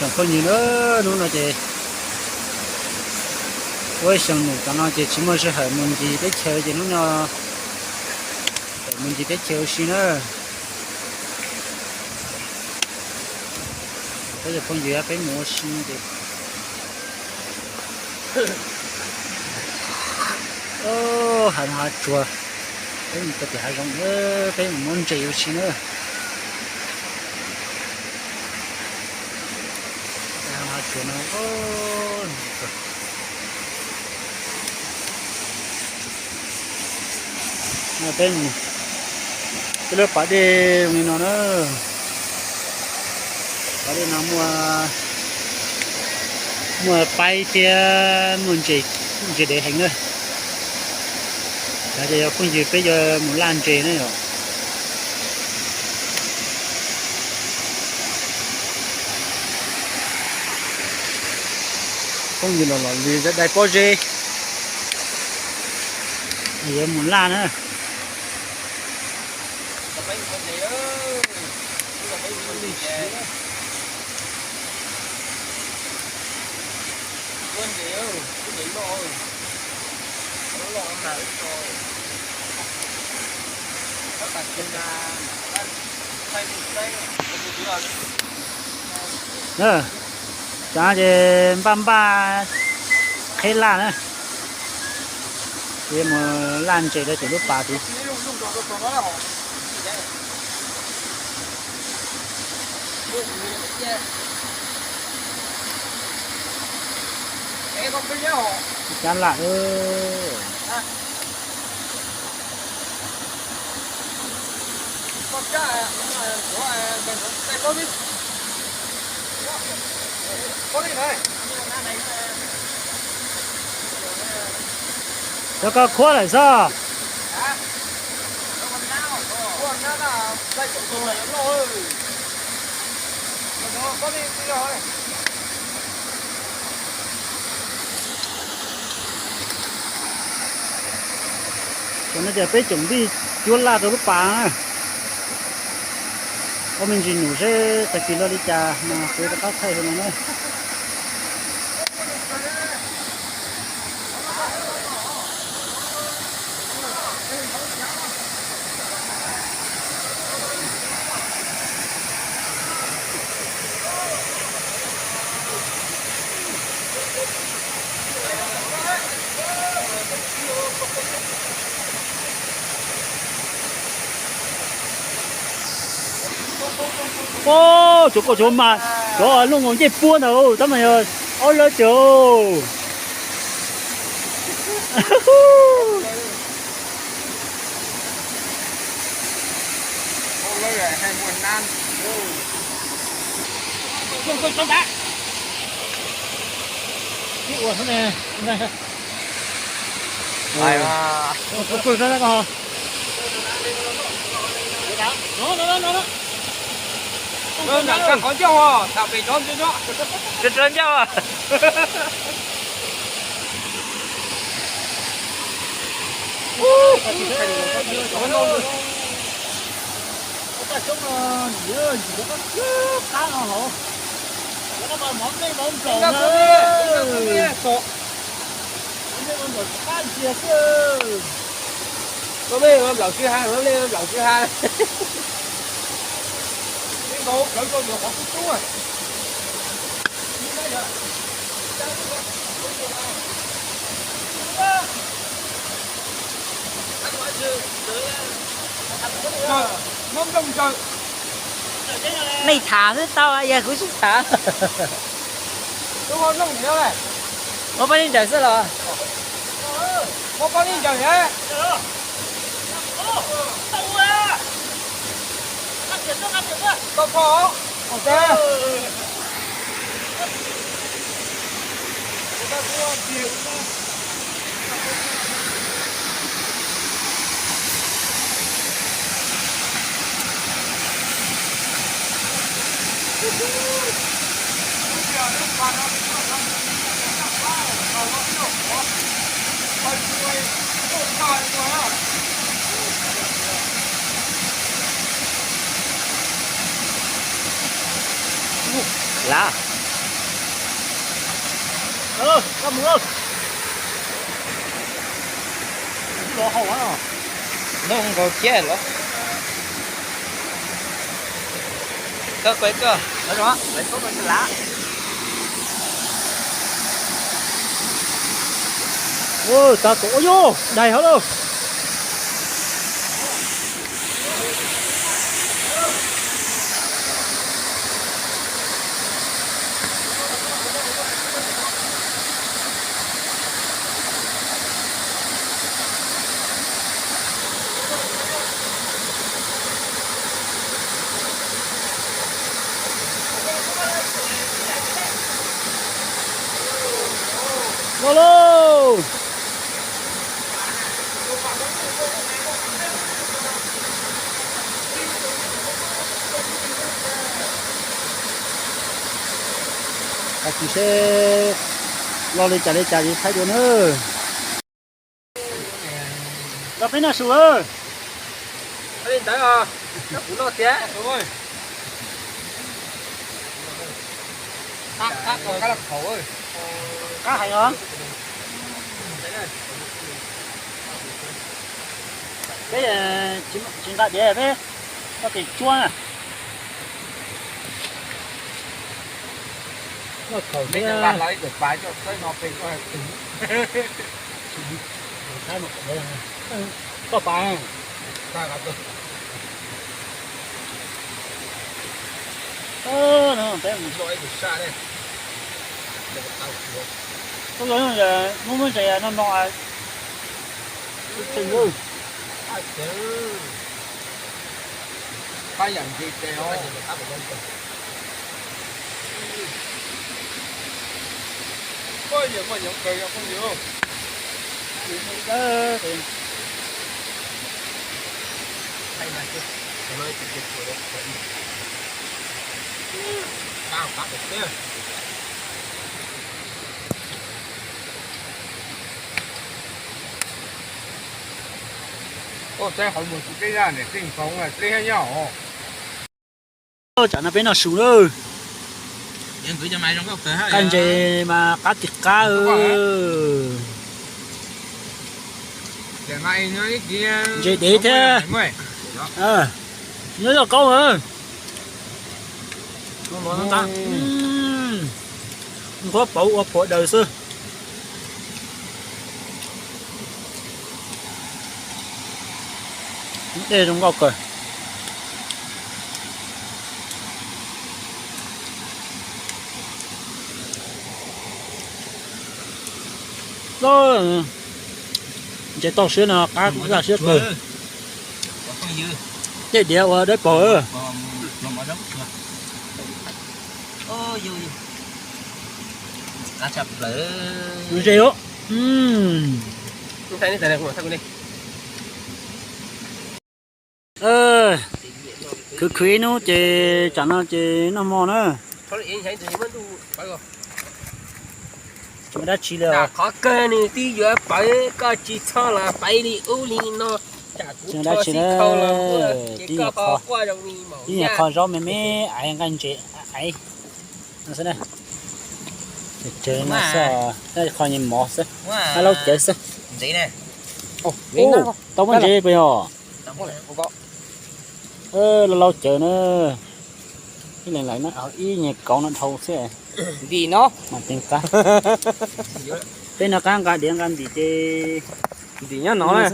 chẳng có gì nữa luôn là chị với xong nữa tao nói chị chỉ mới sẽ hỏi mình gì để chơi chị nó nhỏ mình chỉ để chơi xí nữa bây giờ con gì phải mua xí chị ô hàng hoa chùa cái mình có thể hai giống nữa cái mình muốn chơi xí nữa hàng hoa chùa nó ô nó tên cái lớp phải đi mình nó nữa phải đi nó mua bay kia muốn gì để hành nữa bây giờ không gì bây giờ muốn làm gì nữa rồi không gì là gì rất đại bao gì giờ muốn làm nữa quên điều cái gì rồi nó lo nào rồi các bạn trên là thay đây nữa cha thì băm ba hết là nữa thì mà làm chơi đây từ lúc ba thì chán lại cho có khóa lại sao cho nó giờ phải chuẩn bị chuột la từ lúc ba có mình chỉ nhủ sẽ tại vì nó đi trà mà tôi đã bắt thay hơn nữa ô chỗ có chỗ mà chỗ lúc ngồi chơi buôn đâu tao mày ơi ôi lỡ chỗ không đã cái ủa thế này này mà cười ra con nó Vâng, có chưa hả? Tạo về trốn chứ đó. Trơn chưa à? ta chúng nó nhớ gì đó có cá ngon hổ nó mà món cái món trộn nữa cái món trộn cá chia chứ có biết không? Lẩu chưa hai, nó lên lẩu chưa hai. Cái cô, lẩu cô được khoảng chút rồi. Trời, mong đông trời. Mày thả thế tao à, giờ cũng xuống thả. Đúng không? Nó không nhớ này. Một bên trời sao rồi? Một con đi trời nhé. Có khó. Ok. Là Cảm ơn. Nó hậu á. Nó không có chết lắm. Cơ quay cơ. Đó đó, lấy số con lá. Ôi, ta cổ vô, đầy hết luôn. Lô. Chị sẽ lo lên trả đi thay đồ nữa. Gặp bên nào sủa ơi. Lên tới à. Nó cũng lo té. Đúng rồi. Khác rồi, cá lọc khẩu ơi. Cá hay không? Cái chuyện tại để bé có thể chua à. Nó khẩu Mình đang bàn lại được bài cho cái nó bên có tính. Thái một đây có bài. Ta gặp được. Nó bé mình Rồi được xa đây. có rồi giờ muốn gì nó nọ tình ơi. Ai chứ. Ba nhận gì tèo. Có nhiều mà những cười không nhiều. Đó thì Hay là chứ. Nói chuyện chuyện của nó. Cao phát được chứ. Ô, đây hỏi một cái ra để sinh sống là cái hay nhỏ. chả nó bên nào sủa ơi. Em cứ cho mày trong cái hộp tới. Cái gì mà cá thịt cá ơi. Để mày nói kia. Gì để thế? Nhớ là câu ơi. Nó ta. Có bầu ở đời xưa. Đây trong góc rồi. Đó. Chế to xíu nào cá cũng ra xíu rồi. Chế đeo ở đấy bò. Ô dù. Cá chập lỡ. Như thế đó. Thấy này không thấy này. Cứ khuyến nó chế chẳng nó chế nó mò nữa. Thôi em thấy thì vẫn đủ phải không? Chúng ta chỉ là Có cái này tí giờ phải có chỉ cho là phải đi u li nó. chúng ta chỉ là đi nhà kho. Đi nhà kho rau mấy ai ăn chế ai. Nó thế này. Chơi nó sao? Đây kho nhìn mò sao? Hello chơi sao? Gì nè. Tao muốn chơi bây giờ. Không có. Lâu chờ nó cái này lại nó ở ý nhà cậu nó thâu xe Vì nó mà tiền cá tên là cá điện cá gì chứ gì nhá nó này.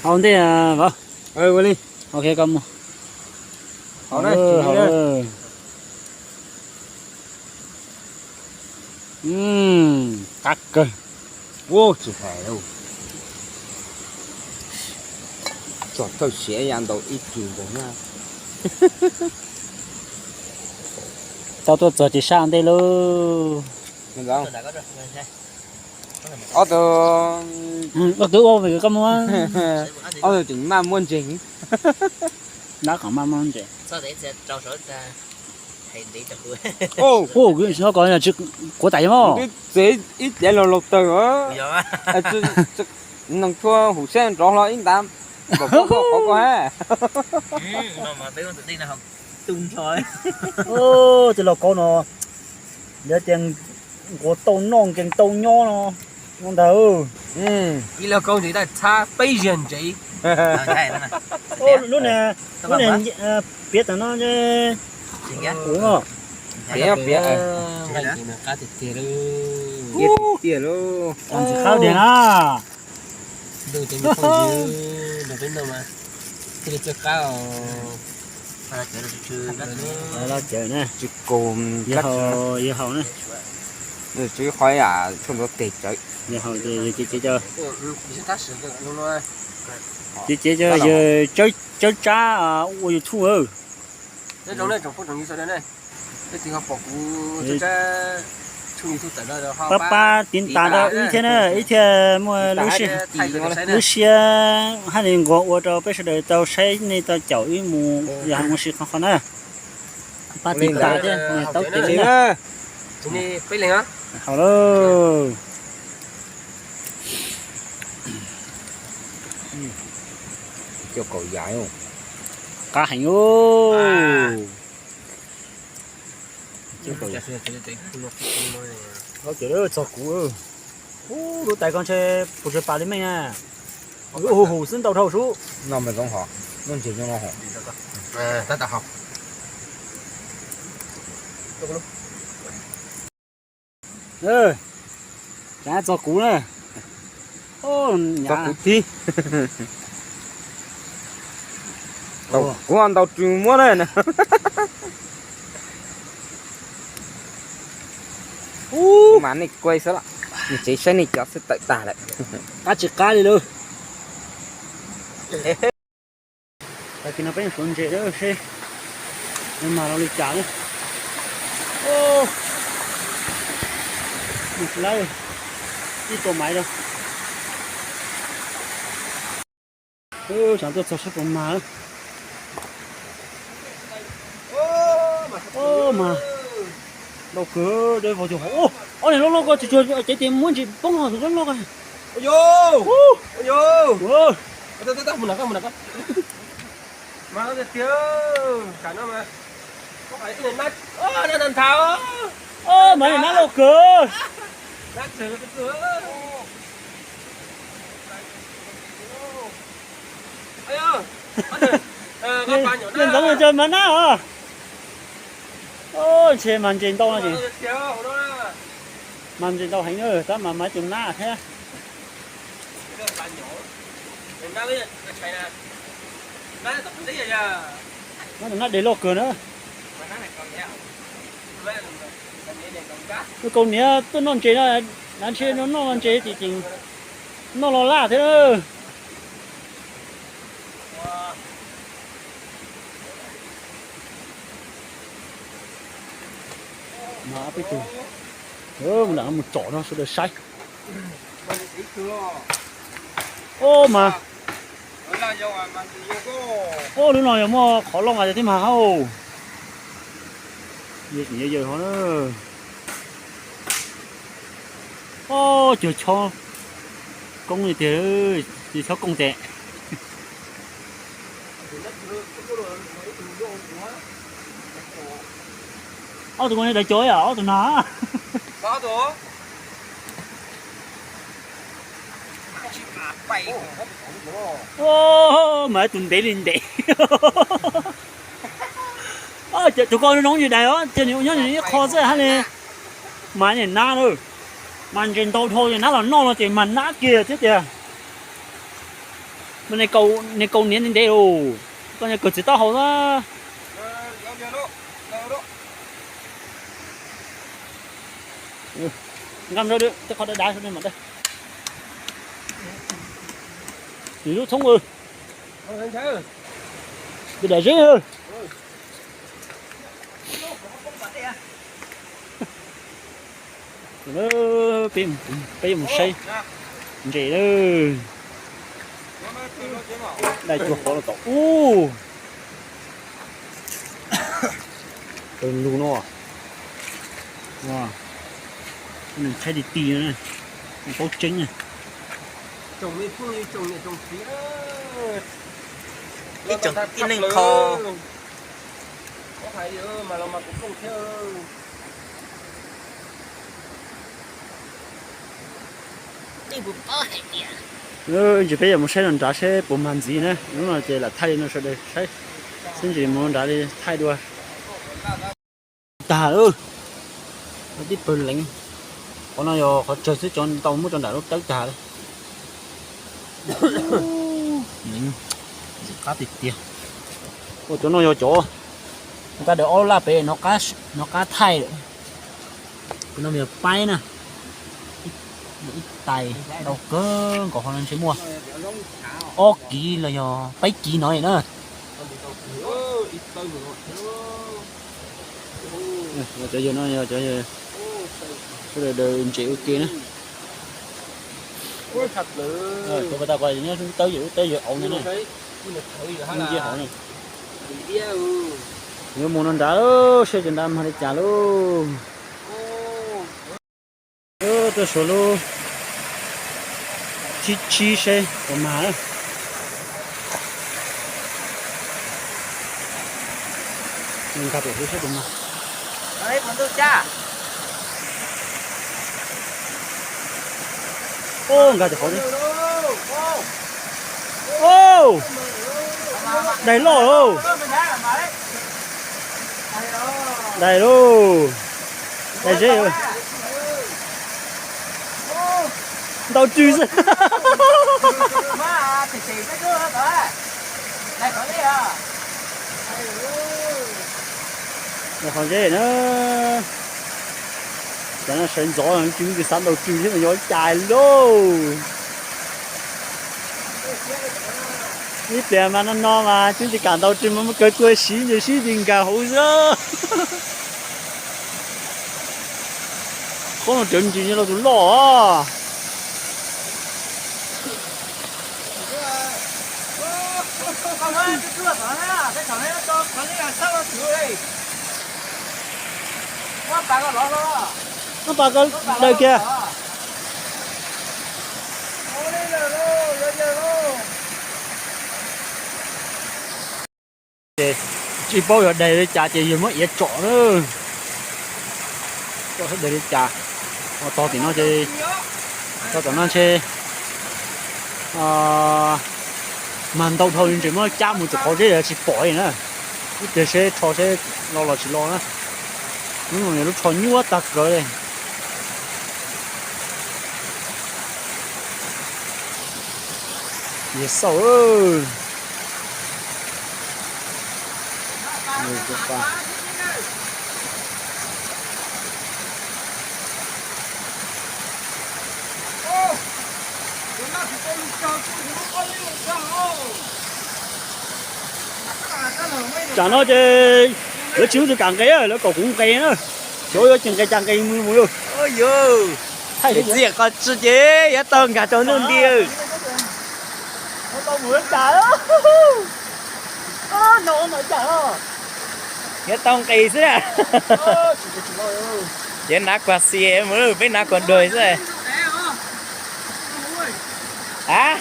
không thế à vâng Quên đi. ok cầm Hậu này, cắt cơ Wow, chỉ phải đâu. Chọn tôi sẽ ăn đâu ít tiền của nha. tao tôi giờ chỉ sang đây luôn Mình đâu? Ở từ bác cứ ôm về cái cầm á ở từ tỉnh mà muốn chính. đã còn mang mang vậy Sao để trao sổ ra thầy đi tập đuôi. Ô, cái nó gọi là chức của tại mà cái dễ ít dễ lột lột từ á. Bây giờ á. Nông thua hủ sen rõ lo ít đám. Có ha. Mà bé con tự tin là học tung thôi. thì là con nó nhớ tiền của tàu non tiền tàu nhỏ nó ngon đầu đi là câu gì ta cha bây giờ gì ô lúc này biết là nó chứ đúng không biết cái gì mà cá thịt tiền luôn ăn chỉ khao tiền à đồ tiền không dư đồ bên đâu mà cái chơi cá đó chơi nè chỉ cồn giờ hậu nè rồi chỉ khỏi à không có tiền chơi giờ hậu thì chỉ cho chỉ cho giờ chơi cha à ôi thu ơi cái trong này trong phong trồng như sau đây này cái tiền học bọc của cha chui thu tận đó họ ba tiền ta đó ít thế này ít thế mua lúc xưa hai年我这不是的到谁那到教育木然后我是看看呢把tiền ta chứ tao tiền nè chúng đi phải lên á好喽cho cậu dài không cá hành ô我觉得照顾哦，我带刚才不是8厘米啊，哦，伸到头数，那没弄好弄起就弄好ta ta học chả照顾呢，哦，cho cụ thi tàu cũng ăn tàu trừ mua này nè mà này quay sao lại chỉ xe này cho sẽ tự tả lại cá chỉ cá đi luôn, tại vì nó bên xuống dễ đó xe, nhưng mà nó đi chả nữa, ô, một lâu, đi tổ máy đâu, chẳng tôi sao cũng mà, ô mà. đâu cửa đây vào chỗ ô này nó có chỉ tìm muốn chỉ bông hoa rồi nó coi ôi ô ta muốn nào mà nó tiêu cả nó mà có phải cái này nó nằm tháo ô mà này nó đâu cửa nát sờ cái cửa nên giống như chơi mà nó à ôi xe màn trên đâu là gì màn trên đâu hành ơi ta mà máy chùm na thế nó để lô cửa nữa cái con này tôi non chế là nó chế nó non chế thì chừng nó lo la thế thôi mà bây giờ mình làm một chỗ nó sẽ được sai ô mà ô lúc nào mà khó lòng à thế mà không giờ họ nữa ô chờ cho công gì thì cho công tệ ô tụi con đây chối à ô tụi nó có đó ô mà tụi để lên để ô tụi con nó nóng như đây á trên những những kho rất hay nè mà nhìn na thôi mà trên tàu thôi thì nó là non là chỉ mà nát kia chứ kìa bên này câu nến lên đây rồi con này cởi chỉ tao hậu đó ngâm ra được, tôi có đá xuống mặt đây. Thì lúc thông ơi. Tôi để riêng ơi. Nó bìm một xây. Gì đó. Đây chuột khó là tổ. Tên luôn nó. Wow. Mình thấy đi tì nữa này, có trứng này. Trồng đi phun đi trồng này trồng phí đó. Cái trồng cái nâng kho. Có phải gì mà cũng không theo. đi bụng ơi chỉ bây giờ một xe lần trả xe bốn万gì nữa đúng là chỉ là thay nó sẽ đây thấy xin chỉ muốn trả đi thay đua ta ơi nó đi bơi lạnh còn nó giờ họ chơi sẽ chọn tàu muốn chọn đại lúc tới ta đấy cá thịt tiệt ôi chỗ nó giờ chỗ người ta để ô la bể nó cá thay đấy nó bị bay nè ít tay đâu cơ có khả năng sẽ mua ô kỹ là do bay kỹ nói nữa cho giờ nó cho giờ cái đời chịu kia nữa rồi cô ta quay nhớ tới giờ ổn nữa này không chia hỏi này nếu muốn ăn đá đó sẽ chân đam hay trả luôn tôi số lô chi xe của má đó mình gặp được cái xe của má đấy còn tôi cha ô gặp được khó đi ô đầy lò ô đầy luôn đầy dễ rồi đâu chui ra má thì cái cơ hả vậy đây có đi à một con dễ nữa cho nó sinh gió nó chui cái sắn đầu chui thế mà gió chạy luôn ít tiền mà nó no mà chúng chỉ cảm đầu chui mà cái quê xí như xí tình cả hậu giờ không là chuyện gì như là tụi lò à con ơi cái cửa đó nè cái chỗ này nó to cái này là sao nó chịu đi nó bà con lọ đó nó bà con đây kia chị bao giờ đây để trả chị dùng mất ít trọ nữa cho hết đây để trả to thì nó chơi cho tụi nó chơi màn đầu thôi chỉ mới cha một chút khó chơi là chỉ bỏ vậy nữa để xe cho xe lo là chỉ lo nữa nhưng mà nó cho nhiều quá tắc rồi dễ sợ ơi người của ta chả nói chơi nó chiếu từ càng cây á nó còn cũng cây nữa chỗ ở trên cây trang cây mưa mưa ôi dồi thay cái gì còn chưa chế ya tông cả chỗ luôn đi nó to mưa chả đó nó mà chả đó ya tông kỳ thế à ya nát qua xe mới biết nát còn đời thế hả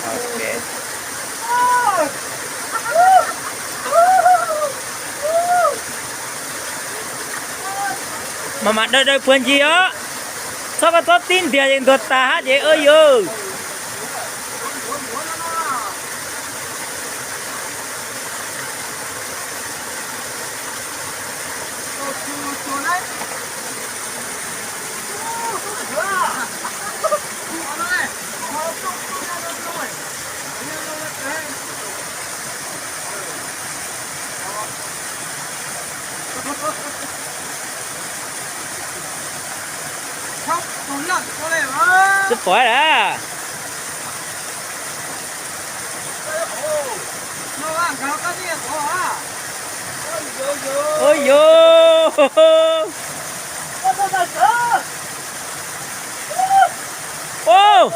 okay. Mà đây phun gì á sao có tốt tin tiền trên tuột ta hát vậy ơi ơi sức khỏe đã ôi vô ô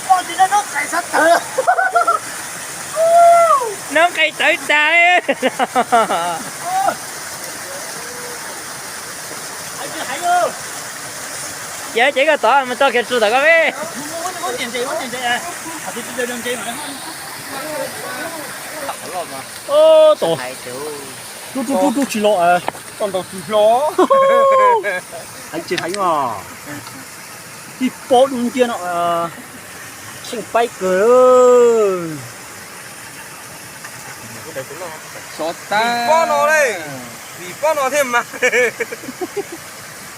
con thì nó cày sắt thử nó cây tự tay hay chưa hay chưa giờ chỉ có tỏ mà cho kia sư thật cái muốn tiền gì à thì tôi đừng chơi mà ô tổ hai triệu chú chỉ lộ à còn tàu chỉ ló anh chỉ thấy mà đi bộ đúng kia nọ sinh bay cười sọt ta bó nó đây vì bó nó thêm mà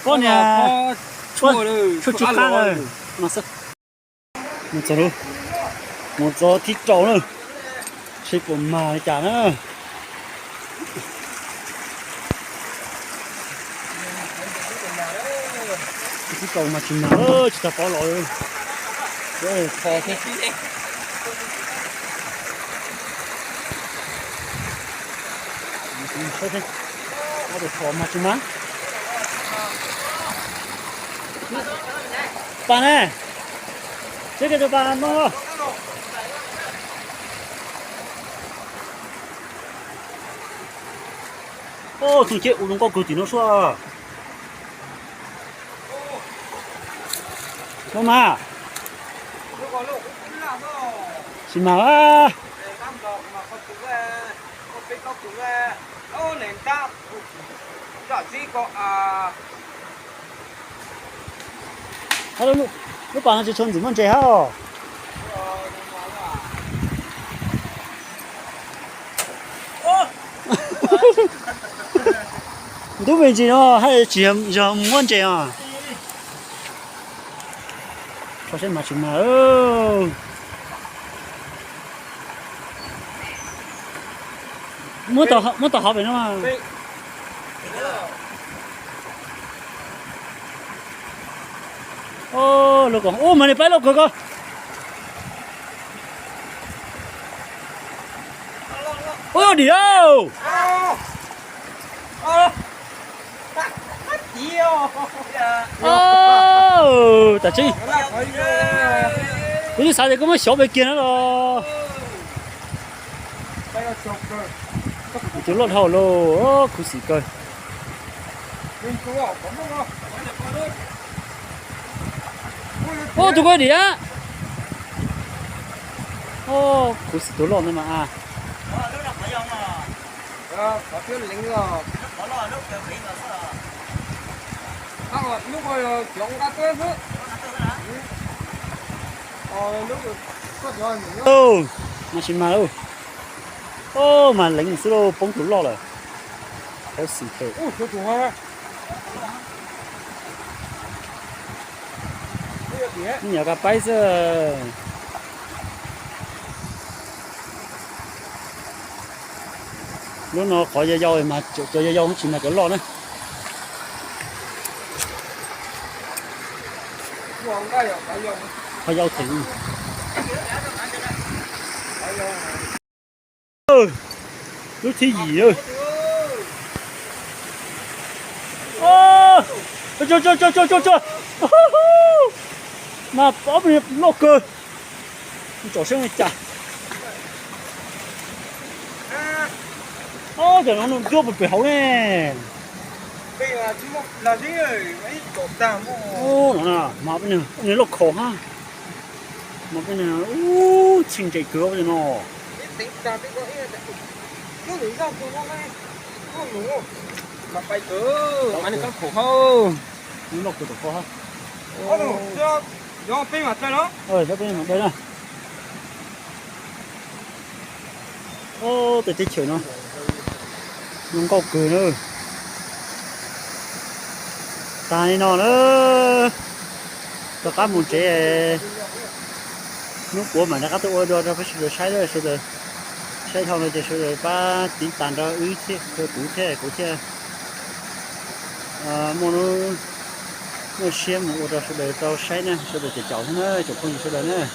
con nhà chua rồi chút chút khác rồi mà sao một giờ luôn một giờ thịt trâu nữa xếp của mà chả nữa thịt trâu mà chừng nào chỉ ta bỏ lỗi rồi kho thế thôi thế nó được kho mà chừng nào bà này这个就把弄了哦从这乌龙高高顶上说干嘛是嘛啊他都你把那些村子们接好你都没接哦还是接让没接啊发现嘛行嘛哦没到好边了嘛哦老公哦嘛你摆了哥哥哦你哦哦大姐你啥子咁样小白见了咯就落头咯哦苦死个哦做过你啊哦苦死都落那么啊có thiếu lính rồi lúc rồi chúng ta tới phút lúc có rồi ô mà xin mà đâu ô mà lính số đâu bóng thủ lo rồi có xì thế ui số thủ ha nhà cái bãi giờ lúc nó khỏi dây dâu mà cho dây dâu không chỉ mà cho lo nữa khỏi dâu thì lúc thế gì ơi cho mà bỏ biệt lo cơ chỗ xem này chả giờ nó đưa một cái hấu nè bây giờ chúng là gì rồi mấy chỗ tàng nó nè mà bên này nó khổ ha mà bên này chinh chạy cửa vậy nó tính ra cái nó nghĩ ra tôi không hay không đúng mà phải cứ mà nó có khổ không nó lọc từ khổ ha do bên mặt đây đó theo bên mặt đây nè từ tí chiều nó không có cười nữa tai nó nữa tôi cá một trẻ nước của mà nó cá tôi đưa ra phải sửa sai rồi sửa rồi sai thằng này thì sửa rồi ba tí tàn ra ứ thế cơ cụ thế mua nó xem một rồi sửa rồi tao sai nè sửa rồi thì chậu thế nữa chụp con sửa rồi nè